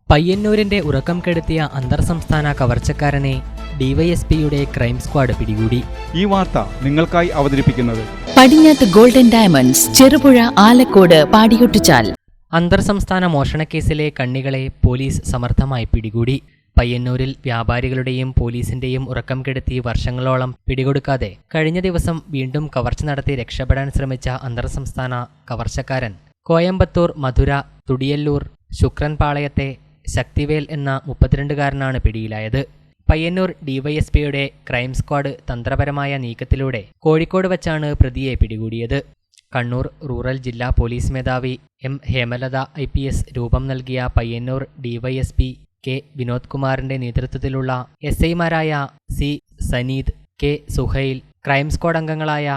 പയ്യന്നൂരിന്റെ ഉറക്കം കെടുത്തിയ അന്തർസംസ്ഥാന കവർച്ചക്കാരനെ ഡിവൈഎസ്പിയുടെ crime squad പിടികൂടി. ഈ വാർത്ത നിങ്ങൾക്കായി അവതരിപ്പിക്കുന്നത് പടിഞ്ഞാത്ത് ഗോൾഡൻ ഡയമണ്ട്സ്, ചെറുപുഴ, ആലക്കോട്, പാടിയൊട്ടിച്ചാൽ. അന്തർസംസ്ഥാന മോഷണക്കേസിലെ കണ്ണികളെ പോലീസ് സമർത്ഥമായി പിടികൂടി. പയ്യന്നൂരിൽ വ്യാപാരികളുടെയും പോലീസിന്റെയും ഉറക്കം കെടുത്തി വർഷങ്ങളോളം പിടികൊടുക്കാതെ കഴിഞ്ഞ ദിവസം വീണ്ടും കവർച്ച നടത്തി രക്ഷപ്പെടാൻ ശ്രമിച്ച അന്തർസംസ്ഥാന കവർച്ചക്കാരൻ കോയമ്പത്തൂർ, മധുര, തുടിയല്ലൂർ, ശുക്രൻപാളയത്തെ ശക്തിവേൽ എന്ന 32കാരനാണ് പിടിയിലായത്. പയ്യന്നൂർ ഡിവൈഎസ്പിയുടെ ക്രൈം സ്ക്വാഡ് തന്ത്രപരമായ നീക്കത്തിലൂടെ കോഴിക്കോട് വച്ചാണ് പ്രതിയെ പിടികൂടിയത്. കണ്ണൂർ റൂറൽ ജില്ലാ പോലീസ് മേധാവി എം ഹേമലത IPS രൂപം നൽകിയ പയ്യന്നൂർ ഡിവൈഎസ്പി കെ വിനോദ് കുമാറിന്റെ നേതൃത്വത്തിലുള്ള SI മാരായ C Saneed, K Suhail, crime squad അംഗങ്ങളായ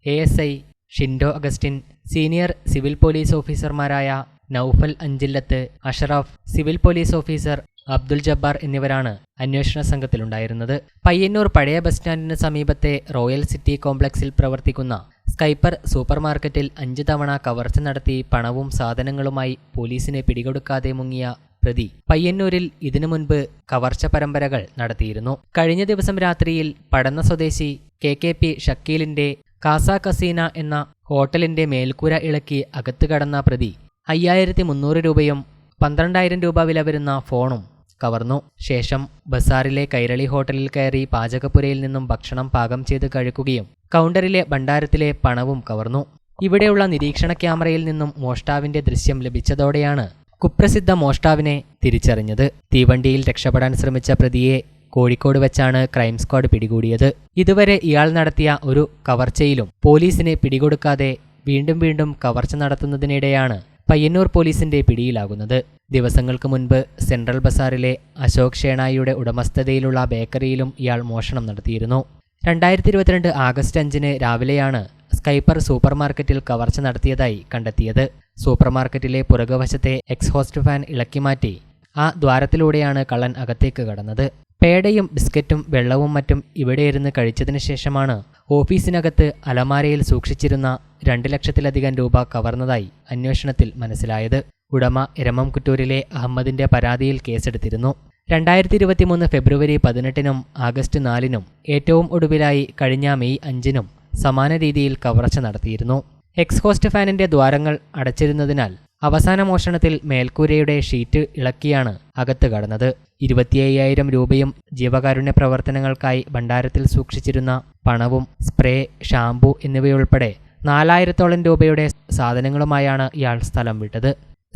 ASI Shindo Augustine, senior civil police ഓഫീസർമാരായ Naufal Anchillath, Ashraf, civil police officer Abdul Jabbar എന്നിവരാണ് അന്വേഷണ സംഘത്തിലുണ്ടായിരുന്നത്. പയ്യന്നൂർ പഴയ ബസ് സ്റ്റാൻഡിന് സമീപത്തെ റോയൽ സിറ്റി കോംപ്ലക്സിൽ പ്രവർത്തിക്കുന്ന സ്കൈപ്പർ സൂപ്പർ മാർക്കറ്റിൽ 5 തവണ കവർച്ച നടത്തി പണവും സാധനങ്ങളുമായി പോലീസിനെ പിടികൊടുക്കാതെ മുങ്ങിയ പ്രതി പയ്യന്നൂരിൽ ഇതിനു മുൻപ് കവർച്ച പരമ്പരകൾ നടത്തിയിരുന്നു. കഴിഞ്ഞ ദിവസം രാത്രിയിൽ പടന്ന സ്വദേശി KKP ഷക്കീലിന്റെ കാസ കസീന എന്ന ഹോട്ടലിന്റെ മേൽക്കൂര ഇളക്കി അകത്ത് കടന്ന പ്രതി 5300 രൂപയും 12000 രൂപ വില വരുന്ന ഫോണും കവർന്നു. ശേഷം ബസാറിലെ കൈരളി ഹോട്ടലിൽ കയറി പാചകപ്പുരയിൽ നിന്നും ഭക്ഷണം പാകം ചെയ്ത് കഴിക്കുകയും കൗണ്ടറിലെ ഭണ്ഡാരത്തിലെ പണവും കവർന്നു. ഇവിടെയുള്ള നിരീക്ഷണ ക്യാമറയിൽ നിന്നും മോഷ്ടാവിന്റെ ദൃശ്യം ലഭിച്ചതോടെയാണ് കുപ്രസിദ്ധ മോഷ്ടാവിനെ തിരിച്ചറിഞ്ഞത്. തീവണ്ടിയിൽ രക്ഷപ്പെടാൻ ശ്രമിച്ച പ്രതിയെ കോഴിക്കോട് വെച്ചാണ് ക്രൈം സ്ക്വാഡ് പിടികൂടിയത്. ഇതുവരെ ഇയാൾ നടത്തിയ ഒരു കവർച്ചയിലും പോലീസിനെ പിടികൊടുക്കാതെ വീണ്ടും കവർച്ച നടത്തുന്നതിനിടെയാണ് പയ്യന്നൂർ പോലീസിന്റെ പിടിയിലാകുന്നത്. ദിവസങ്ങൾക്ക് മുൻപ് സെൻട്രൽ ബസാറിലെ അശോക് ഷേണായിയുടെ ഉടമസ്ഥതയിലുള്ള ബേക്കറിയിലും ഇയാൾ മോഷണം നടത്തിയിരുന്നു. 2022 ആഗസ്റ്റ് 5 രാവിലെയാണ് സ്കൈപ്പർ സൂപ്പർ മാർക്കറ്റിൽ കവർച്ച നടത്തിയതായി കണ്ടെത്തിയത്. സൂപ്പർ മാർക്കറ്റിലെ പുറകുവശത്തെ എക്സ്ഹോസ്റ്റ് ഫാൻ ഇളക്കിമാറ്റി ആ ദ്വാരത്തിലൂടെയാണ് കള്ളൻ അകത്തേക്ക് കടന്നത്. പേടയും ബിസ്ക്കറ്റും വെള്ളവും മറ്റും ഇവിടെയിരുന്ന് കഴിച്ചതിന് ശേഷമാണ് ഓഫീസിനകത്ത് അലമാരയിൽ സൂക്ഷിച്ചിരുന്ന 2 ലക്ഷത്തിലധികം രൂപ കവർന്നതായി അന്വേഷണത്തിൽ മനസ്സിലായത്. ഉടമ എരമംകുറ്റൂരിലെ അഹമ്മദിന്റെ പരാതിയിൽ കേസെടുത്തിരുന്നു. 2023 ഫെബ്രുവരി 18 ആഗസ്റ്റ് 4 ഏറ്റവും ഒടുവിലായി കഴിഞ്ഞ മെയ് 5 സമാന രീതിയിൽ കവർച്ച നടത്തിയിരുന്നു. എക്സ്ഹോസ്റ്റ് ഫാനിന്റെ ദ്വാരങ്ങൾ അടച്ചിരുന്നതിനാൽ അവസാന മോഷണത്തിൽ മേൽക്കൂരയുടെ ഷീറ്റ് ഇളക്കിയാണ് അകത്ത് കടന്നത്. 25,000 രൂപയും ജീവകാരുണ്യ പ്രവർത്തനങ്ങൾക്കായി ഭണ്ഡാരത്തിൽ സൂക്ഷിച്ചിരുന്ന പണവും സ്പ്രേ, ഷാംപൂ എന്നിവയുൾപ്പെടെ 4000-ഓളം രൂപയുടെ സാധനങ്ങളുമായാണ് ഇയാൾ സ്ഥലം വിട്ടത്.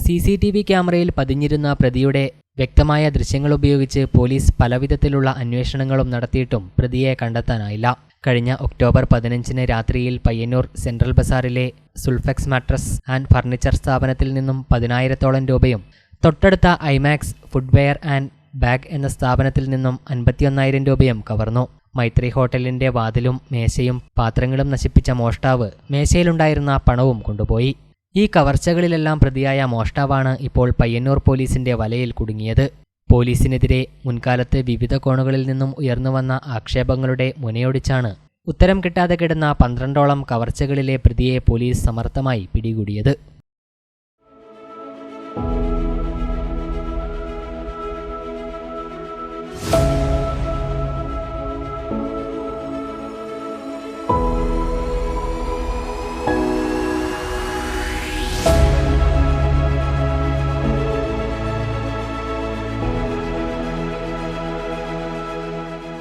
CCTV ക്യാമറയിൽ പതിഞ്ഞിരുന്ന പ്രതിയുടെ വ്യക്തമായ ദൃശ്യങ്ങളുപയോഗിച്ച് പോലീസ് പലവിധത്തിലുള്ള അന്വേഷണങ്ങളും നടത്തിയിട്ടും പ്രതിയെ കണ്ടെത്താനായില്ല. കഴിഞ്ഞ ഒക്ടോബർ 15 രാത്രിയിൽ പയ്യന്നൂർ സെൻട്രൽ ബസാറിലെ സുൾഫെക്സ് മാട്രസ് ആൻഡ് ഫർണിച്ചർ സ്ഥാപനത്തിൽ നിന്നും 10,000-ഓളം രൂപയും തൊട്ടടുത്ത ഐമാക്സ് ഫുഡ്വെയർ ആൻഡ് ബാഗ് എന്ന സ്ഥാപനത്തിൽ നിന്നും 51,000 രൂപയും കവർന്നു. മൈത്രി ഹോട്ടലിന്റെ വാതിലും മേശയും പാത്രങ്ങളും നശിപ്പിച്ച മോഷ്ടാവ് മേശയിലുണ്ടായിരുന്ന പണവും കൊണ്ടുപോയി. ഈ കവർച്ചകളിലെല്ലാം പ്രതിയായ മോഷ്ടാവാണ് ഇപ്പോൾ പയ്യന്നൂർ പോലീസിന്റെ വലയിൽ കുടുങ്ങിയത്. പോലീസിനെതിരെ മുൻകാലത്ത് വിവിധ കോണുകളിൽ നിന്നും ഉയർന്നുവന്ന ആക്ഷേപങ്ങളുടെ മുനയൊടിച്ചാണ് ഉത്തരം കിട്ടാതെ കിടന്ന 12ഓളം കവർച്ചകളിലെ പ്രതിയെ പോലീസ് സമർത്ഥമായി പിടികൂടിയത്.